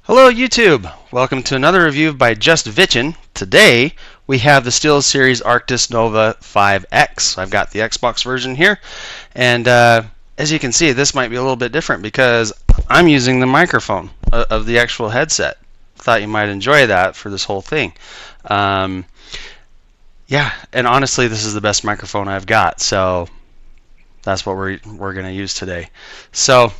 Hello YouTube! Welcome to another review by Just Vitchin. Today we have the Steelseries Arctis Nova 5X. I've got the Xbox version here, and as you can see, this might be a little bit different because I'm using the microphone of the actual headset. Thought you might enjoy that for this whole thing. Yeah, and honestly, this is the best microphone I've got, so that's what we're going to use today. So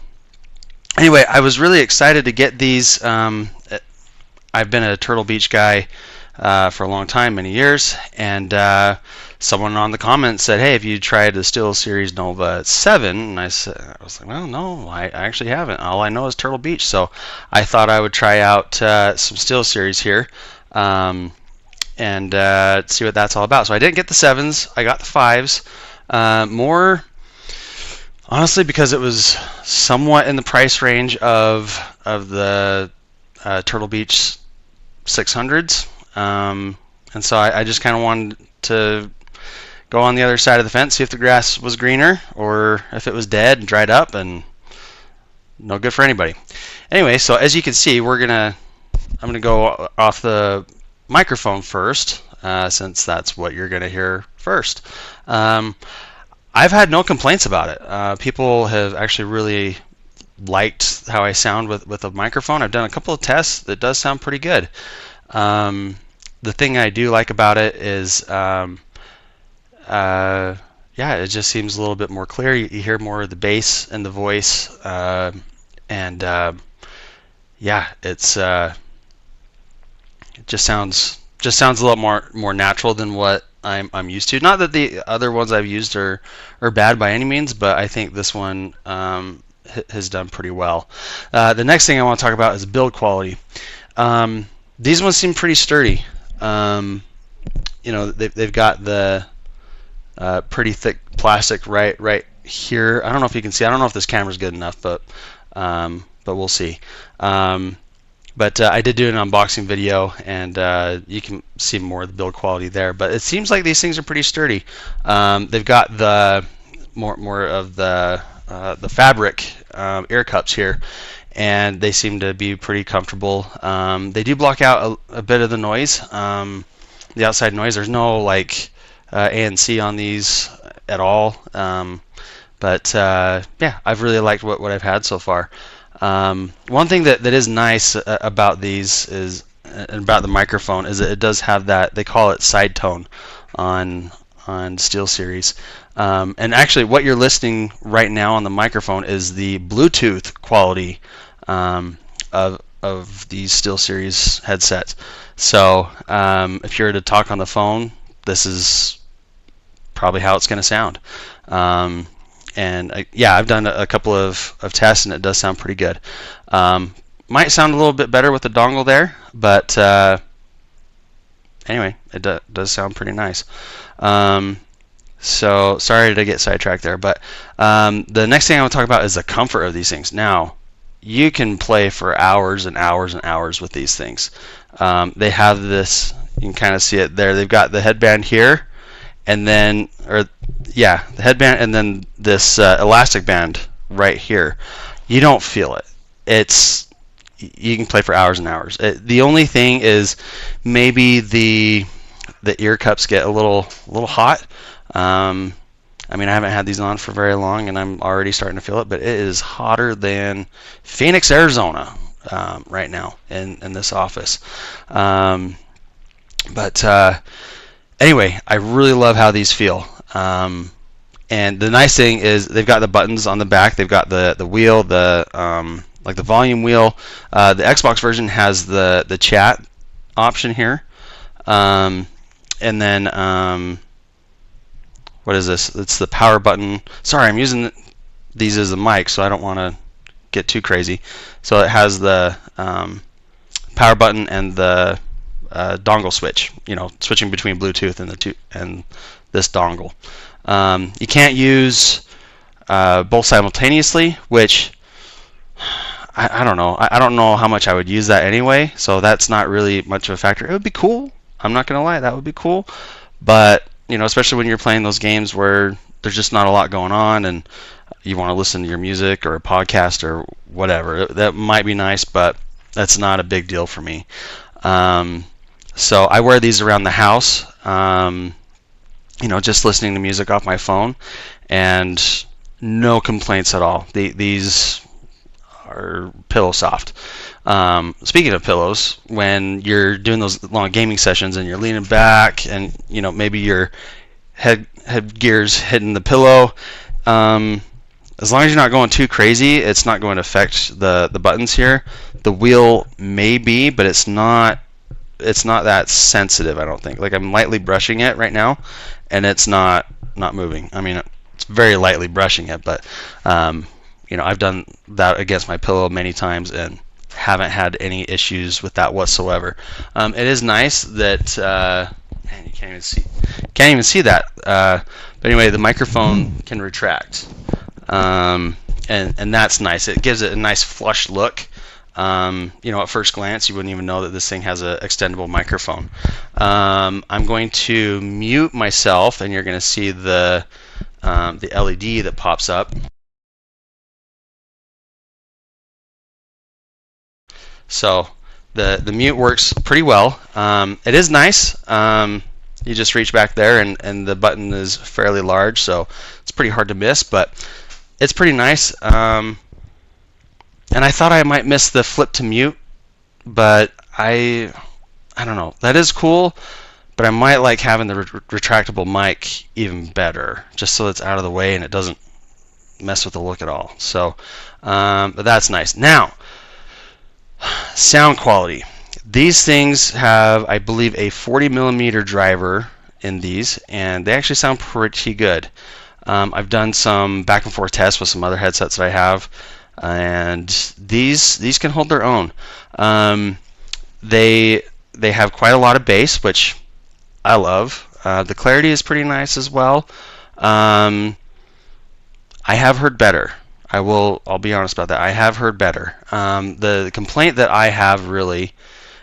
anyway, I was really excited to get these. I've been a Turtle Beach guy for a long time, many years, and someone on the comments said, "Hey, have you tried the SteelSeries Nova 7?" And I was like, "Well, no, I actually haven't. All I know is Turtle Beach." So I thought I would try out some SteelSeries here and see what that's all about. So I didn't get the 7s. I got the 5s. More honestly, because it was somewhat in the price range of the Turtle Beach 600s, and so I just kind of wanted to go on the other side of the fence, see if the grass was greener or if it was dead and dried up, and no good for anybody. Anyway, so as you can see, I'm gonna go off the microphone first, since that's what you're gonna hear first. I've had no complaints about it. People have actually really liked how I sound with a microphone. I've done a couple of tests. It does sound pretty good. The thing I do like about it is, yeah, it just seems a little bit more clear. You hear more of the bass in the voice, and yeah, it just sounds a lot more natural than what I'm used to. Not that the other ones I've used are bad by any means, but I think this one has done pretty well. The next thing I want to talk about is build quality. These ones seem pretty sturdy. They've got the pretty thick plastic right here. I don't know if you can see. I don't know if this camera's good enough, but we'll see. But I did do an unboxing video, and you can see more of the build quality there. But it seems like these things are pretty sturdy. They've got the more of the fabric ear cups here, and they seem to be pretty comfortable. They do block out a bit of the noise, the outside noise. There's no like ANC on these at all. But yeah, I've really liked what I've had so far. One thing that is nice about these is, and about the microphone, is that it does have that, they call it side tone on SteelSeries. And actually what you're listening right now on the microphone is the Bluetooth quality of these SteelSeries headsets. So if you're to talk on the phone, this is probably how it's going to sound. And yeah, I've done a couple of tests, and it does sound pretty good. Might sound a little bit better with the dongle there, but anyway, it does sound pretty nice. So sorry to get sidetracked there, but the next thing I want to talk about is the comfort of these things. Now, you can play for hours and hours and hours with these things. They have this, you can kind of see it there. They've got the headband here, and then, the headband, and then this elastic band right here. You don't feel it. You can play for hours and hours. The only thing is maybe the ear cups get a little hot. I mean, I haven't had these on for very long, and I'm already starting to feel it, but it is hotter than Phoenix, Arizona right now in this office. Anyway, I really love how these feel. And the nice thing is they've got the buttons on the back. They've got the wheel, like the volume wheel. The Xbox version has the chat option here. And then what is this? It's the power button. Sorry, I'm using these as a mic, so I don't want to get too crazy. So it has the power button and the dongle switch, switching between Bluetooth and this dongle. You can't use both simultaneously, which I don't know. I don't know how much I would use that anyway, so that's not really much of a factor. It would be cool. I'm not gonna lie, that would be cool. But especially when you're playing those games where there's just not a lot going on, and you want to listen to your music or a podcast or whatever, that might be nice. But That's not a big deal for me. So I wear these around the house, just listening to music off my phone, and no complaints at all. These are pillow soft. Speaking of pillows, when you're doing those long gaming sessions and you're leaning back and maybe your headgear's hitting the pillow, as long as you're not going too crazy, it's not going to affect the buttons here. The wheel may be, but it's not that sensitive, I don't think. Like, I'm lightly brushing it right now, and it's not moving. I mean, it's very lightly brushing it, but I've done that against my pillow many times and haven't had any issues with that whatsoever. It is nice that man, you can't even see that. But anyway, the microphone can retract, and that's nice. It gives it a nice flush look. At first glance, you wouldn't even know that this thing has an extendable microphone. I'm going to mute myself, and you're going to see the LED that pops up. So the mute works pretty well. It is nice. You just reach back there, and the button is fairly large, so it's pretty hard to miss, but it's pretty nice. And I thought I might miss the flip to mute, but I don't know. That is cool, but I might like having the retractable mic even better, just so it's out of the way and it doesn't mess with the look at all. So, but that's nice. Now, sound quality. These things have, I believe, a 40mm driver in these, and they actually sound pretty good. I've done some back and forth tests with some other headsets that I have, and these can hold their own. They have quite a lot of bass, which I love. The clarity is pretty nice as well. I have heard better. I'll be honest about that. I have heard better. The complaint that I have really,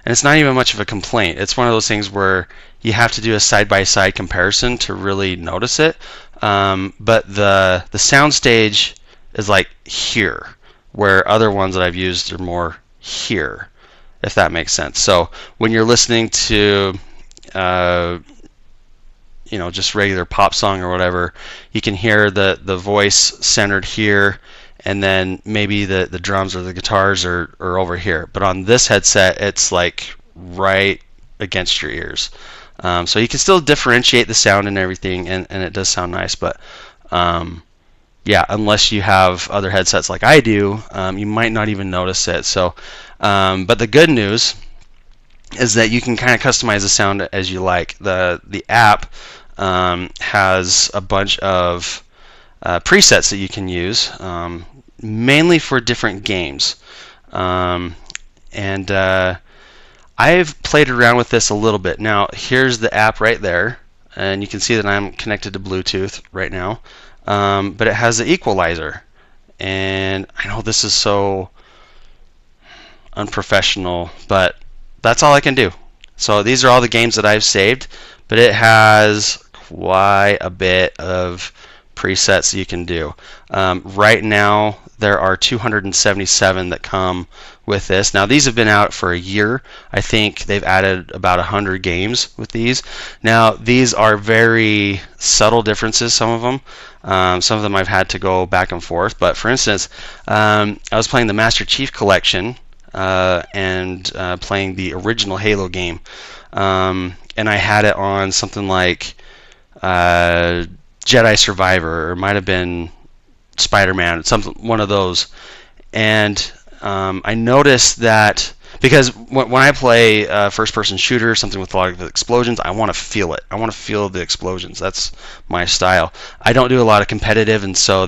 and it's not even much of a complaint. It's one of those things where you have to do a side-by-side comparison to really notice it. But the soundstage is like here, where other ones that I've used are more here, if that makes sense. So when you're listening to just regular pop song or whatever, you can hear the voice centered here, and then maybe the drums or the guitars are over here. But on this headset, it's like right against your ears. So you can still differentiate the sound and everything, and it does sound nice. But yeah, unless you have other headsets like I do, you might not even notice it. So, but the good news is that you can kind of customize the sound as you like. The app has a bunch of presets that you can use, mainly for different games. And I've played around with this a little bit. Now, here's the app right there, and you can see that I'm connected to Bluetooth right now. But it has the equalizer, and I know this is so unprofessional, but that's all I can do. So these are all the games that I've saved, but it has quite a bit of presets you can do. Right now there are 277 that come with this. Now these have been out for a year. I think they've added about 100 games with these. Now these are very subtle differences, some of them. Some of them I've had to go back and forth, but for instance, I was playing the Master Chief Collection and playing the original Halo game, and I had it on something like Jedi Survivor, or it might have been Spider-Man, one of those. And I noticed that because when I play a first-person shooter, something with a lot of explosions, I want to feel it. I want to feel the explosions. That's my style. I don't do a lot of competitive, and so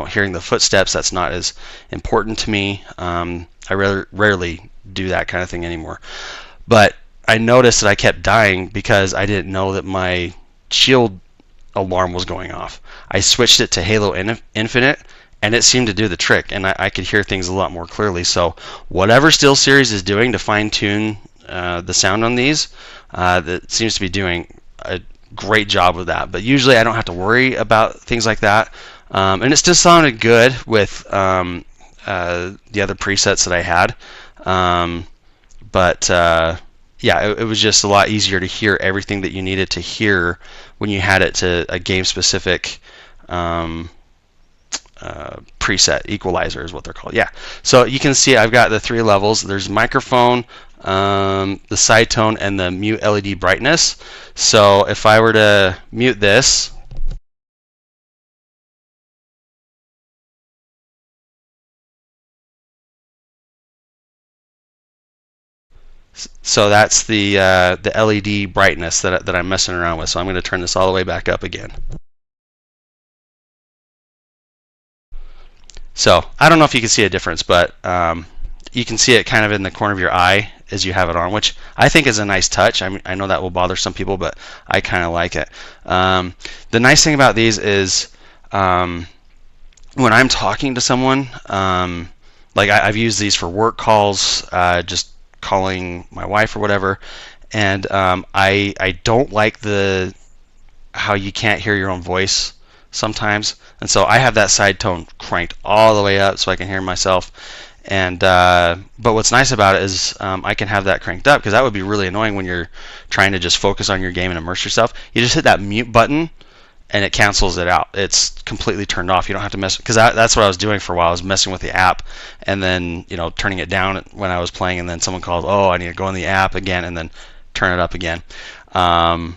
hearing the footsteps, that's not as important to me. I rarely do that kind of thing anymore. But I noticed that I kept dying because I didn't know that my shield alarm was going off. I switched it to Halo Infinite, and it seemed to do the trick, and I could hear things a lot more clearly. So whatever Steelseries is doing to fine-tune the sound on these, that seems to be doing a great job with that. But usually I don't have to worry about things like that. And it still sounded good with the other presets that I had. But yeah, it was just a lot easier to hear everything that you needed to hear when you had it to a game-specific preset. Equalizer is what they're called. Yeah. So you can see I've got the 3 levels. There's microphone, the side tone, and the mute LED brightness. So if I were to mute this, so that's the LED brightness that I'm messing around with. So I'm going to turn this all the way back up again. So I don't know if you can see a difference, but you can see it kind of in the corner of your eye as you have it on, which I think is a nice touch. I know that will bother some people, but I kind of like it. The nice thing about these is when I'm talking to someone, like I've used these for work calls, just calling my wife or whatever, and I don't like how you can't hear your own voice sometimes, and so I have that side tone cranked all the way up so I can hear myself. And but what's nice about it is I can have that cranked up, because that would be really annoying when you're trying to just focus on your game and immerse yourself. You just hit that mute button and it cancels it out. It's completely turned off. You don't have to mess, because that's what I was doing for a while. I was messing with the app and then turning it down when I was playing, and then someone calls, oh, I need to go in the app again and then turn it up again. And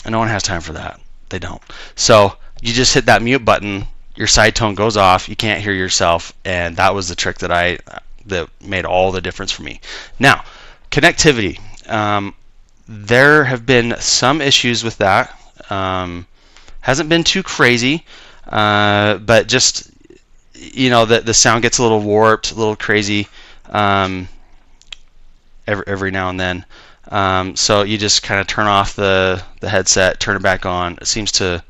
no one has time for that. They don't. So you just hit that mute button, your side tone goes off, you can't hear yourself, and that was the trick that made all the difference for me. Now, connectivity. There have been some issues with that. Hasn't been too crazy, but just the sound gets a little warped, a little crazy every now and then. So you just kind of turn off the headset, turn it back on. It seems to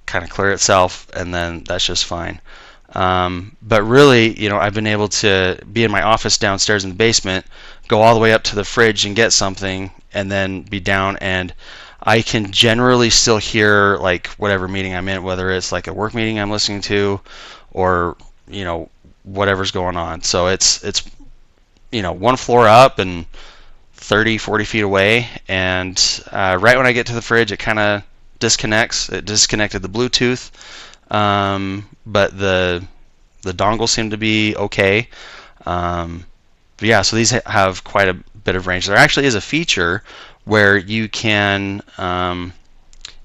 kind of clear itself, and then that's just fine. But really, I've been able to be in my office downstairs in the basement, go all the way up to the fridge and get something, and then be down, and I can generally still hear like whatever meeting I'm in, whether it's like a work meeting I'm listening to, or whatever's going on. So it's 1 floor up and 30-40 feet away, and right when I get to the fridge, it kind of disconnects. It disconnected the Bluetooth, but the dongle seemed to be okay. But yeah, so these have quite a bit of range. There actually is a feature where you can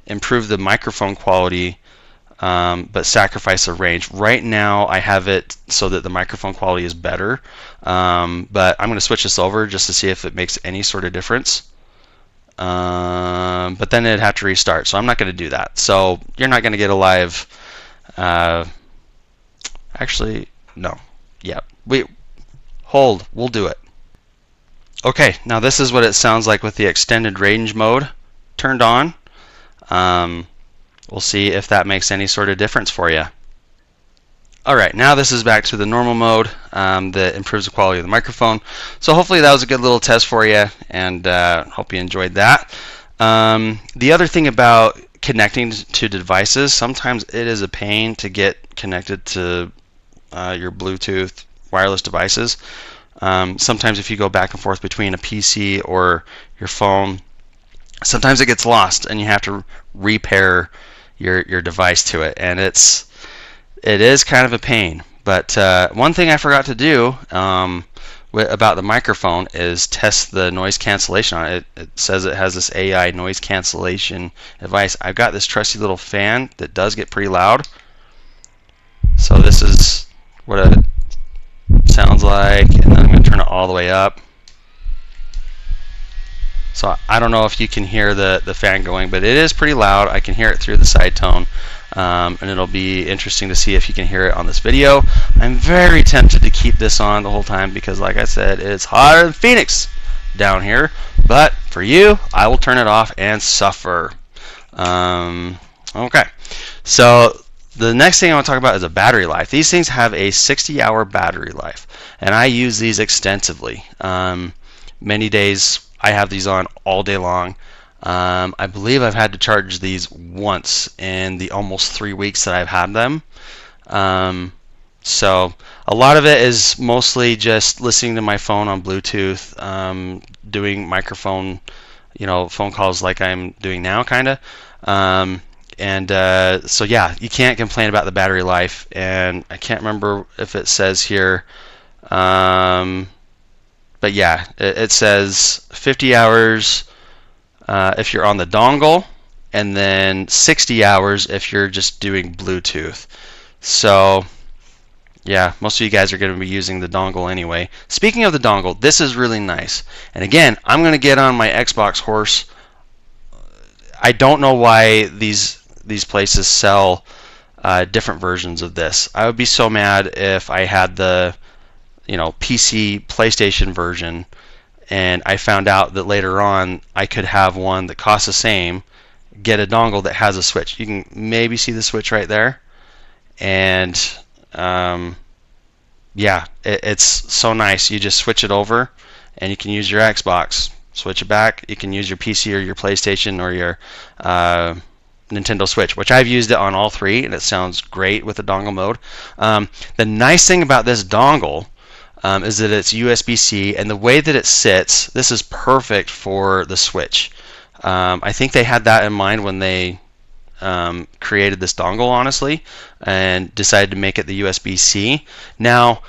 improve the microphone quality, but sacrifice the range. Right now I have it so that the microphone quality is better, but I'm going to switch this over just to see if it makes any sort of difference. But then it'd have to restart, so I'm not going to do that. So you're not going to get a live. Actually, no. Yeah, we'll do it. Okay, now this is what it sounds like with the extended range mode turned on. We'll see if that makes any sort of difference for you. Alright, now this is back to the normal mode that improves the quality of the microphone. So hopefully that was a good little test for you, and hope you enjoyed that. The other thing about connecting to devices, sometimes it is a pain to get connected to your Bluetooth wireless devices. Sometimes if you go back and forth between a PC or your phone, sometimes it gets lost and you have to repair your device to it, and it is kind of a pain. But one thing I forgot to do about the microphone is test the noise cancellation on it. It says it has this AI noise cancellation device. I've got this trusty little fan that does get pretty loud. So this is what it sounds like, and then I'm going to turn it all the way up. So I don't know if you can hear the fan going, but it is pretty loud. I can hear it through the side tone, and it'll be interesting to see if you can hear it on this video. I'm very tempted to keep this on the whole time because, like I said, it's hotter than Phoenix down here. But for you, I will turn it off and suffer. Okay, so the next thing I want to talk about is a battery life. These things have a 60-hour battery life, and I use these extensively. Many days I have these on all day long. I believe I've had to charge So a lot of it is mostly just listening to my phone on Bluetooth, doing microphone, phone calls like I'm doing now, kind of. So yeah, you can't complain about the battery life. And I can't remember if it says here, but yeah, it says 50 hours if you're on the dongle, and then 60 hours if you're just doing Bluetooth. So yeah, most of you guys are going to be using the dongle anyway. Speaking of the dongle, this is really nice. And again, I'm going to get on my Xbox horse. I don't know why these places sell different versions of this. I would be so mad if I had the PC PlayStation version and I found out that later on I could have one that costs the same, get a dongle that has a switch. You can maybe see the switch right there. And yeah, it's so nice. You just switch it over and you can use your Xbox. Switch it back. You can use your PC or your PlayStation or your Nintendo Switch, which I've used it on all three, and it sounds great with the dongle mode. The nice thing about this dongle is that it's USB-C, and the way that it sits, this is perfect for the Switch. I think they had that in mind when they created this dongle, honestly, and decided to make it the USB-C. Now,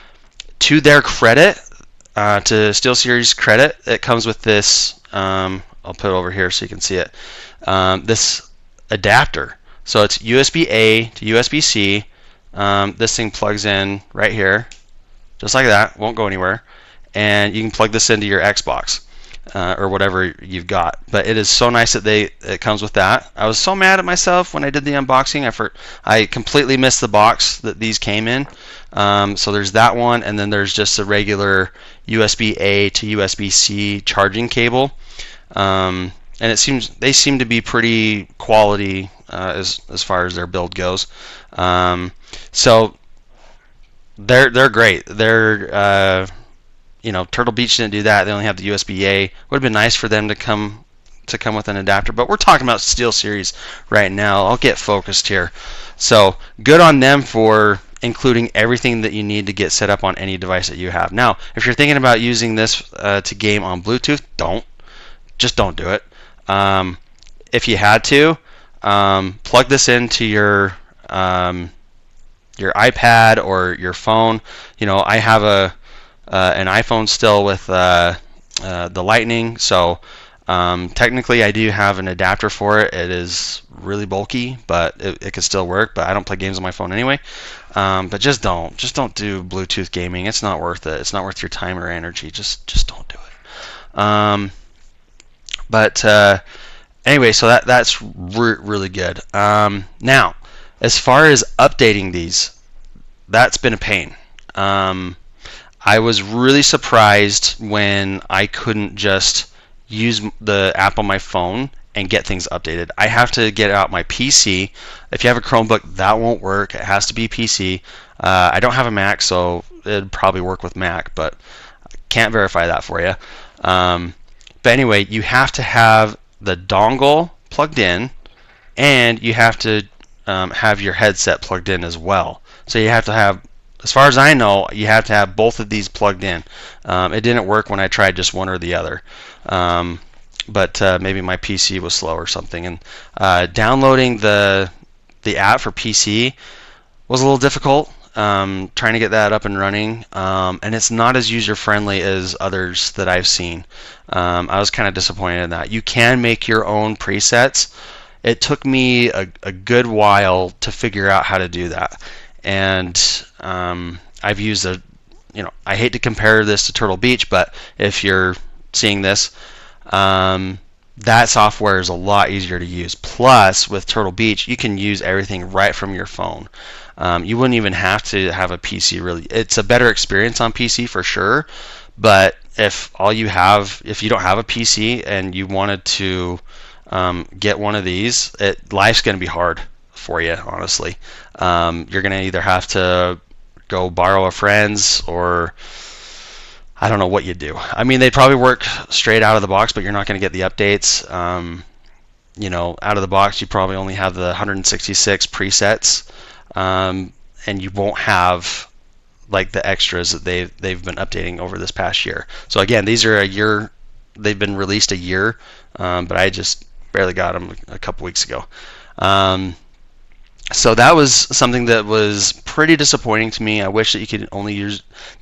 to their credit, to SteelSeries credit, it comes with this, I'll put it over here so you can see it, this adapter. So it's USB-A to USB-C. This thing plugs in right here, just like that, won't go anywhere. And you can plug this into your Xbox. Or whatever you've got, but it is so nice that it comes with that. I was so mad at myself when I did the unboxing. I completely missed the box that these came in. So there's that one, and then there's just a regular USB-A to USB-C charging cable. And they seem to be pretty quality as far as their build goes. So they're great. They're Turtle Beach didn't do that. They only have the USB-A. Would have been nice for them to come with an adapter, but we're talking about SteelSeries right now. I'll get focused here. So good on them for including everything that you need to get set up on any device that you have. Now, if you're thinking about using this to game on Bluetooth, just don't do it. If you had to, plug this into your iPad or your phone. I have an iPhone still with the Lightning, so technically I do have an adapter for it. It is really bulky, but it can still work. But I don't play games on my phone anyway. But just don't do Bluetooth gaming. It's not worth it. It's not worth your time or energy. Just don't do it. Anyway, so that's really good. Now, as far as updating these, that's been a pain. I was really surprised when I couldn't just use the app on my phone and get things updated. I have to get out my PC. If you have a Chromebook, that won't work. It has to be PC. I don't have a Mac, so it'd probably work with Mac, but I can't verify that for you. But anyway, you have to have the dongle plugged in, and you have to have your headset plugged in as well. So you have to have, as far as I know, you have to have both of these plugged in. It didn't work when I tried just one or the other. But maybe my PC was slow or something. And downloading the app for PC was a little difficult. Trying to get that up and running. And it's not as user-friendly as others that I've seen. I was kind of disappointed in that. You can make your own presets. It took me a good while to figure out how to do that. And I've used I hate to compare this to Turtle Beach, but if you're seeing this, that software is a lot easier to use. Plus, with Turtle Beach, you can use everything right from your phone. You wouldn't even have to have a PC, really. It's a better experience on PC for sure, but if you don't have a PC and you wanted to get one of these, life's going to be hard for you, honestly. You're going to either have to go borrow a friend's, or I don't know what you do. I mean, they probably work straight out of the box, but you're not going to get the updates. Out of the box, you probably only have the 166 presets, and you won't have like the extras that they've been updating over this past year. So again, these are a year. They've been released a year, but I just barely got them a couple weeks ago. So that was something that was pretty disappointing to me. I wish that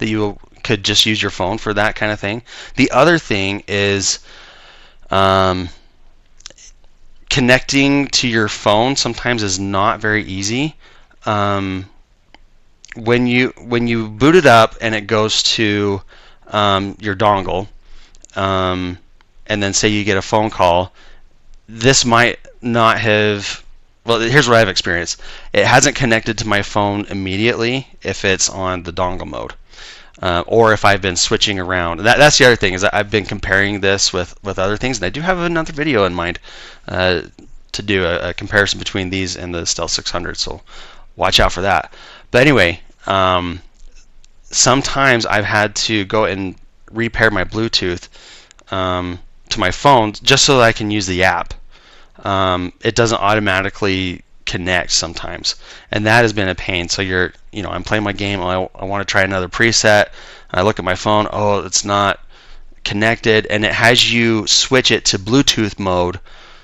you could just use your phone for that kind of thing. The other thing is connecting to your phone sometimes is not very easy. When you boot it up and it goes to your dongle, and then say you get a phone call, this might not have. Well, here's what I've experienced. It hasn't connected to my phone immediately if it's on the dongle mode, or if I've been switching around. That's the other thing, is that I've been comparing this with other things, and I do have another video in mind to do a comparison between these and the Stealth 600. So watch out for that. But anyway, sometimes I've had to go and repair my Bluetooth to my phone just so that I can use the app. It doesn't automatically connect sometimes, and that has been a pain. So I'm playing my game, I want to try another preset, I look at my phone, oh, it's not connected, and it has you switch it to Bluetooth mode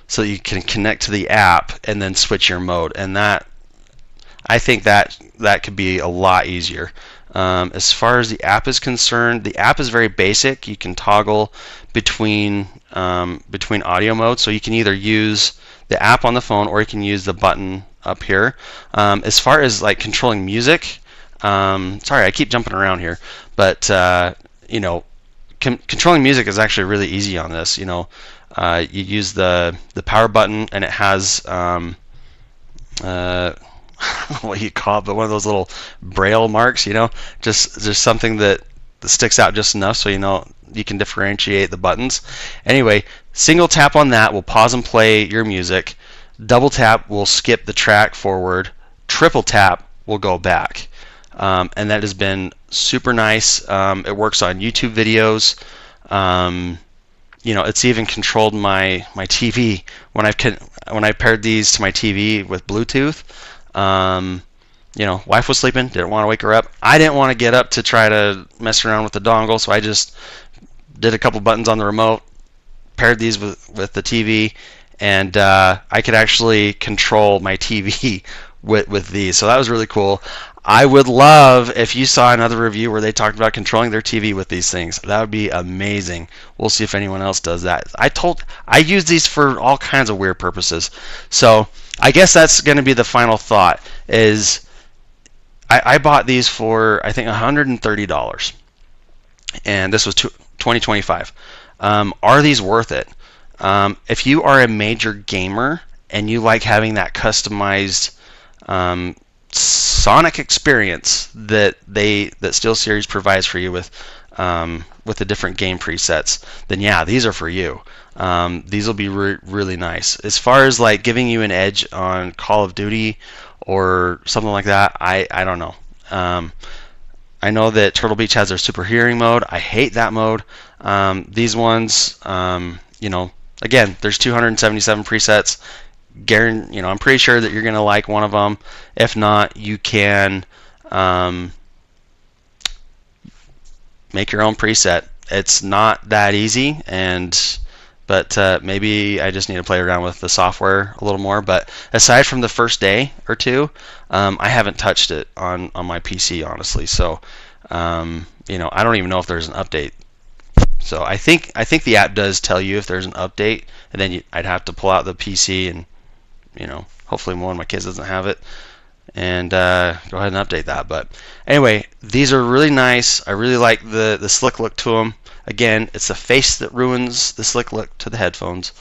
so that you can connect to the app and then switch your mode, and I think that could be a lot easier. As far as the app is concerned, the app is very basic. You can toggle between audio modes, so you can either use the app on the phone or you can use the button up here. As far as like controlling music, sorry, I keep jumping around here, but controlling music is actually really easy on this. You use the power button, and it has I don't know what you call it, but one of those little braille marks, just something that sticks out just enough so you can differentiate the buttons. Anyway, single tap on that will pause and play your music. Double tap will skip the track forward. Triple tap will go back. And that has been super nice. It works on YouTube videos. It's even controlled my TV when I paired these to my TV with Bluetooth. Wife was sleeping, didn't want to wake her up. I didn't want to get up to try to mess around with the dongle, so I just did a couple buttons on the remote, paired these with the TV, and I could actually control my TV with these. So that was really cool. I would love if you saw another review where they talked about controlling their TV with these things. That would be amazing. We'll see if anyone else does that. I use these for all kinds of weird purposes. So I guess that's going to be the final thought. Is I bought these for, I think, $130, and this was 2025. Are these worth it? If you are a major gamer and you like having that customized sonic experience that SteelSeries provides for you with the different game presets, then yeah, these are for you. These will be really nice. As far as like giving you an edge on Call of Duty or something like that, I don't know. I know that Turtle Beach has their super hearing mode. I hate that mode. These ones, again, there's 277 presets. I'm pretty sure that you're gonna like one of them. If not, you can make your own preset. It's not that easy, but maybe I just need to play around with the software a little more. But aside from the first day or two, I haven't touched it on my PC, honestly. So I don't even know if there's an update. So I think the app does tell you if there's an update, and then I'd have to pull out the PC and hopefully one of my kids doesn't have it, and go ahead and update that. But anyway, these are really nice. I really like the slick look to them. Again, it's the face that ruins the slick look to the headphones.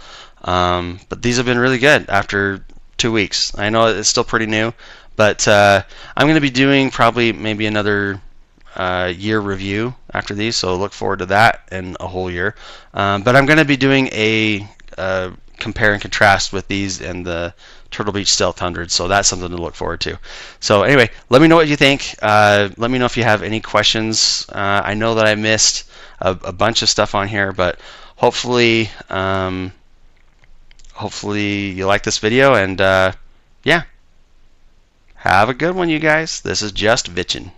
But these have been really good after 2 weeks. I know it's still pretty new, but I'm going to be doing probably maybe another year review after these, so look forward to that in a whole year. But I'm going to be doing a compare and contrast with these and the Turtle Beach Stealth 100, so that's something to look forward to. So anyway, let me know what you think. Let me know if you have any questions. I know that I missed a bunch of stuff on here, but hopefully you like this video, and yeah, have a good one, you guys. This is Just Vitchin'.